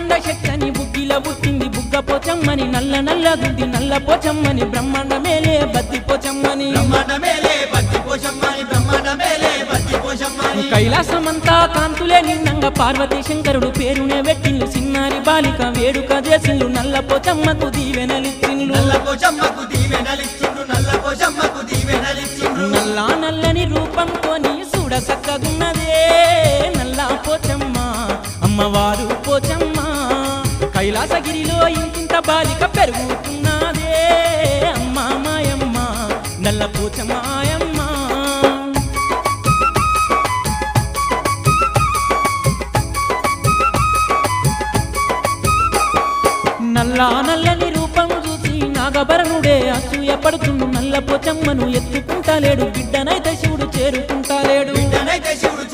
కొండ చెట్టని బుగ్గిల పుట్టింది బుగ్గ పోచమ్మని నల్ల నల్ల గుద్ది నల్ల పోచమ్మని బ్రహ్మాండ మేలే బద్ది పోచమ్మని కైలాసమంతా కాంతులే నిన్నంగా పార్వతీ శంకరుడు పేరునే పెట్టిండు చిన్నారి బాలిక వేడుక చేసిండు నల్ల పోచమ్మకు దీవెనలిచ్చిండు నల్లా నల్లని రూపంతో నీ చూడ చక్కగున్నదే నల్లా పోచమ్మ అమ్మవారు పోచమ్మ కైలాసగిరిలో ఇంకింత బాలిక పెరుగుతున్నదే అమ్మ మాయమ్మ నల్ల పోచమాయమ్మ నల్లా నల్లని రూపం చూసి నాగభరణుడే అసూయ పడుతుండు నల్ల పోచమ్మను ఎత్తుకుంటలేడు బిడ్డనై